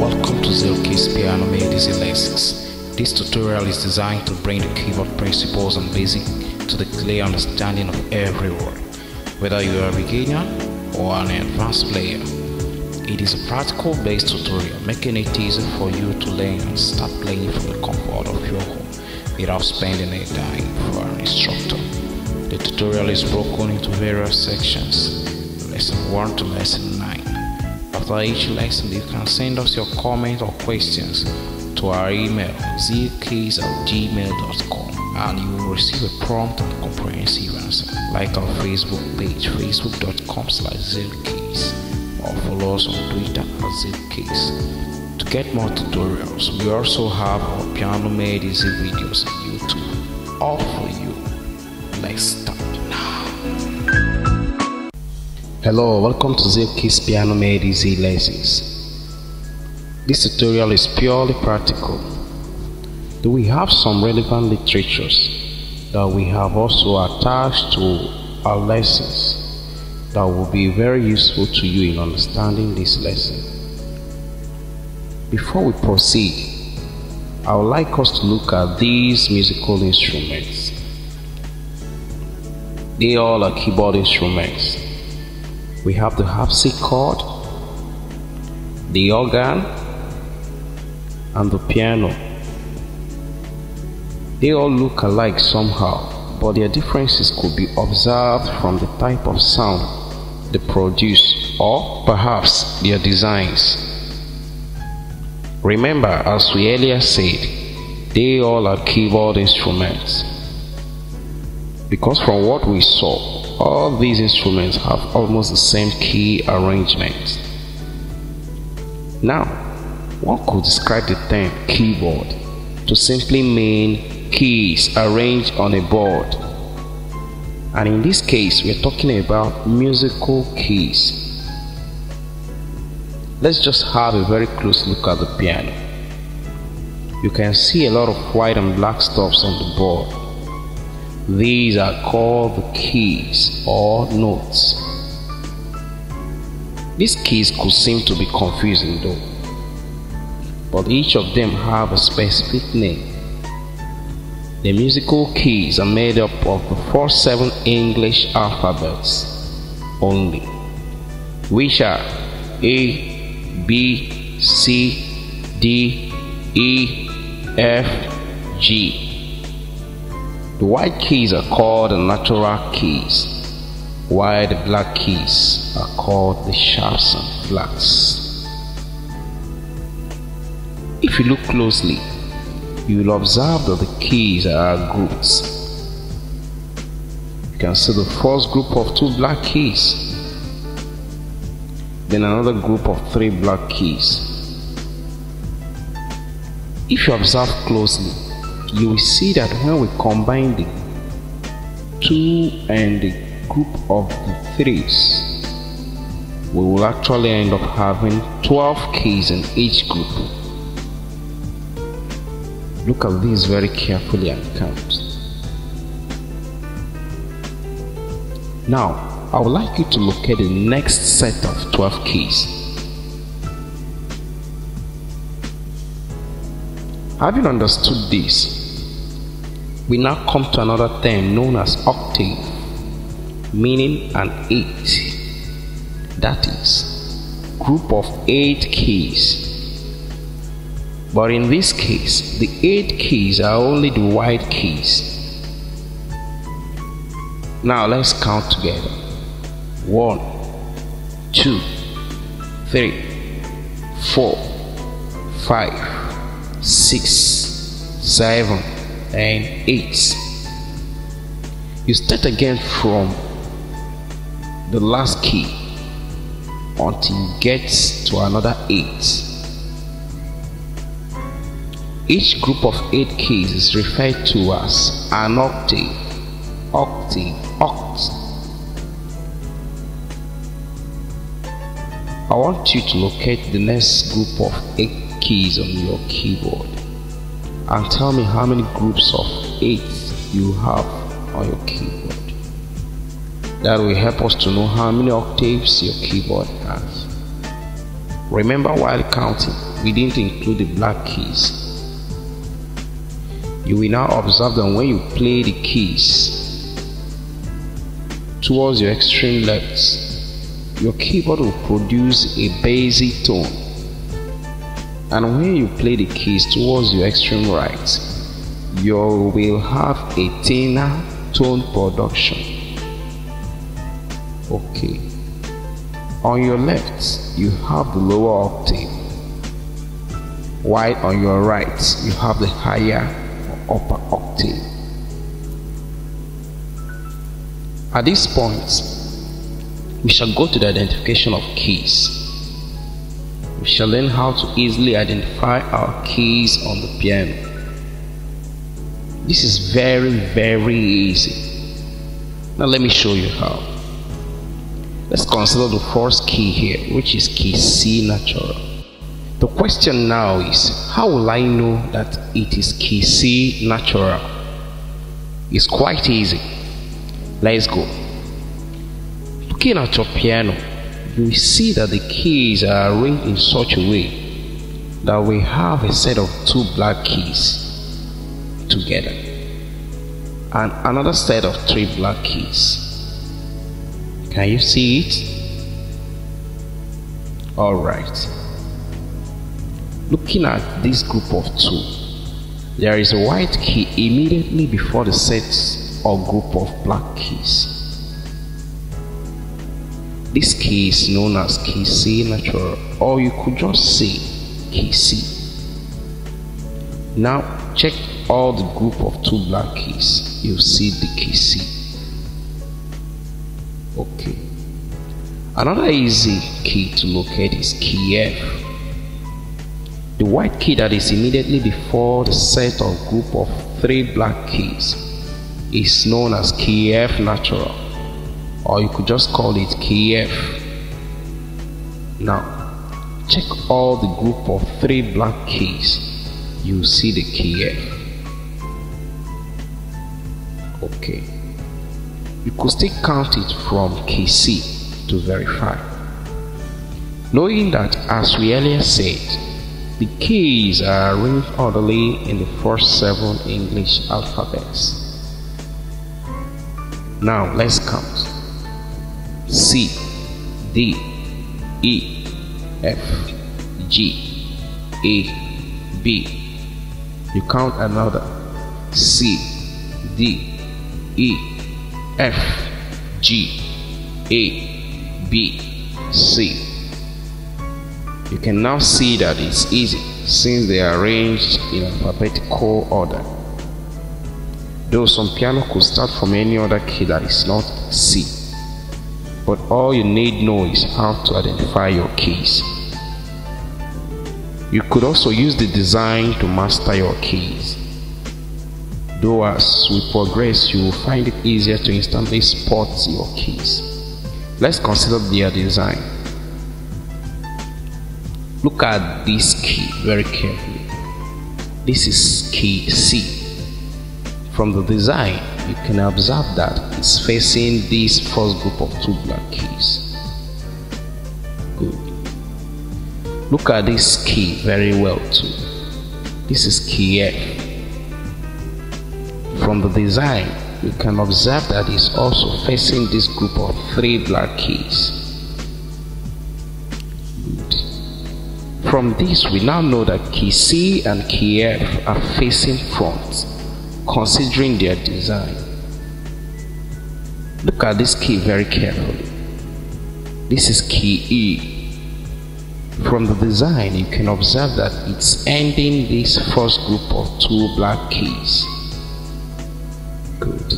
Welcome to Zealkeys Piano Made Easy Lessons. This tutorial is designed to bring the keyboard principles and basics to the clear understanding of everyone, whether you are a beginner or an advanced player. It is a practical based tutorial, making it easy for you to learn and start playing from the comfort of your home without spending a dime for an instructor. The tutorial is broken into various sections, lesson 1 to lesson 9. After each lesson, you can send us your comments or questions to our email zealkeys@gmail.com and you will receive a prompt and comprehensive answer. Like our Facebook page, facebook.com/Zealkeys, or follow us on Twitter @Zealkeys. To get more tutorials, we also have our piano made easy videos on YouTube, all for you. Let's start now. Hello, welcome to Zealkeys Piano Made Easy Lessons. This tutorial is purely practical. We have some relevant literatures that we have also attached to our lessons that will be very useful to you in understanding this lesson. Before we proceed, I would like us to look at these musical instruments. They all are keyboard instruments. We have the harpsichord, the organ, and the piano. They all look alike somehow, but their differences could be observed from the type of sound they produce or perhaps their designs. Remember, as we earlier said, they all are keyboard instruments, because from what we saw, all these instruments have almost the same key arrangement. Now, one could describe the term keyboard to simply mean keys arranged on a board, and in this case we're talking about musical keys. Let's just have a very close look at the piano. You can see a lot of white and black stuffs on the board. These are called the keys or notes. These keys could seem to be confusing though, but each of them have a specific name. The musical keys are made up of the first 7 English alphabets only, which are A, B, C, D, E, F, G. The white keys are called the natural keys, while the black keys are called the sharps and flats. If you look closely, you will observe that the keys are groups. You can see the first group of 2 black keys, then another group of 3 black keys. If you observe closely, you will see that when we combine the 2 and the group of the 3s, we will actually end up having 12 keys in each group. Look at these very carefully and count. Now, I would like you to look at the next set of 12 keys. Having understood this, we now come to another term known as octave, meaning an 8. That is, group of 8 keys. But in this case, the 8 keys are only the white keys. Now let's count together. 1, 2, 3, 4, 5, 6, 7, and 8. You start again from the last key until you get to another 8. Each group of 8 keys is referred to as an octave. Octave, oct. I want you to locate the next group of 8 keys on your keyboard and tell me how many groups of 8 you have on your keyboard. That will help us to know how many octaves your keyboard has. Remember, while counting, we didn't include the black keys. You will now observe that when you play the keys towards your extreme left, your keyboard will produce a basic tone, and when you play the keys towards your extreme right, you will have a thinner tone production. Okay. On your left, you have the lower octave, while on your right, you have the higher or upper octave. At this point, we shall go to the identification of keys. We shall learn how to easily identify our keys on the piano. This is very easy. Now let me show you how. Let's consider the first key here, which is key C natural. The question now is, how will I know that it is key C natural? It's quite easy. Let's go. Looking at your piano, you will see that the keys are arranged in such a way that we have a set of 2 black keys together and another set of 3 black keys. Can you see it? Alright. Looking at this group of 2, there is a white key immediately before the set or group of black keys. This key is known as key C natural, or you could just say key C. Now check all the group of 2 black keys. You'll see the key C. Okay. Another easy key to locate is key F. The white key that is immediately before the set or group of 3 black keys is known as key F natural, or you could just call it key F. Now check all the group of 3 black keys. You see the key F. Okay. You could still count it from key C to verify, knowing that, as we earlier said, the keys are arranged orderly in the first 7 English alphabets. Now let's count. C, D, E, F, G, A, B. You count another. C, D, E, F, G, A, B, C. You can now see that it's easy since they are arranged in alphabetical order. Though some piano could start from any other key that is not C, but all you need know is how to identify your keys. You could also use the design to master your keys. Though as we progress, you will find it easier to instantly spot your keys. Let's consider their design. Look at this key very carefully. This is key C. From the design, you can observe that it's facing this first group of 2 black keys. Good. Look at this key very well too. This is key F. From the design, you can observe that it's also facing this group of 3 black keys. Good. From this, we now know that key C and key F are facing front, considering their design. Look at this key very carefully. This is key E. From the design, you can observe that it's ending this first group of 2 black keys. Good.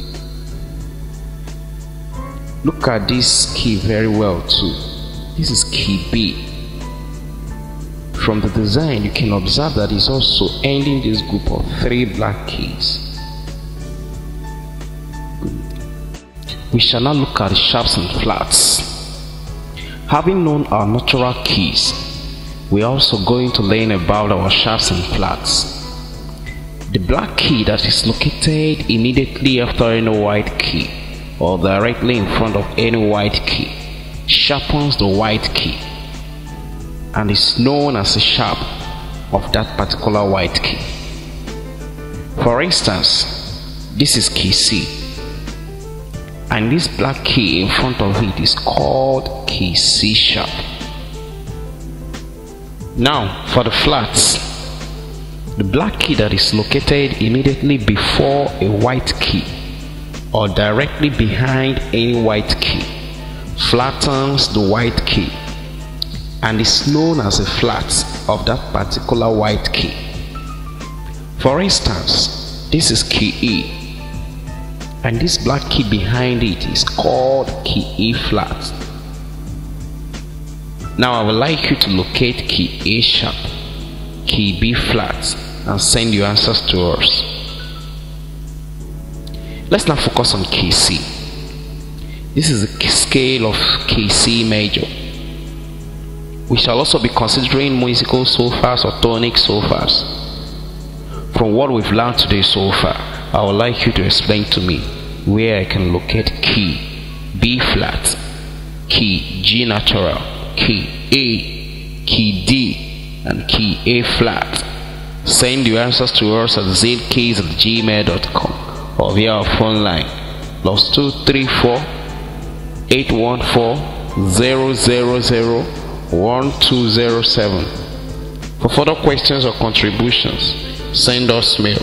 Look at this key very well too. This is key B. From the design, you can observe that it's also ending this group of 3 black keys. We shall now look at the sharps and flats. Having known our natural keys, we are also going to learn about our sharps and flats. The black key that is located immediately after any white key or directly in front of any white key sharpens the white key. and is known as a sharp of that particular white key. For instance, this is key C, and this black key in front of it is called key C sharp. Now for the flats, the black key that is located immediately before a white key or directly behind any white key flattens the white key and is known as a flat of that particular white key. For instance, this is key E, and this black key behind it is called key E flat. Now I would like you to locate key A sharp, key B flat, and send your answers to us. Let's now focus on key C. This is the scale of key C major. We shall also be considering musical solfas or tonic solfas. From what we've learned today so far, I would like you to explain to me where I can locate key B flat, key G natural, key A, key D, and key A flat. Send your answers to us at zealkeys@gmail.com or via our phone line +234 814 000 1207. For further questions or contributions, send us mail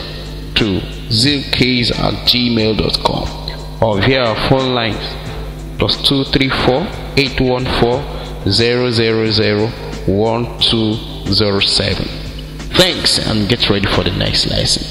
to zealkeys@gmail.com or via our phone lines +234 814 000 1207. Thanks, and get ready for the next lesson.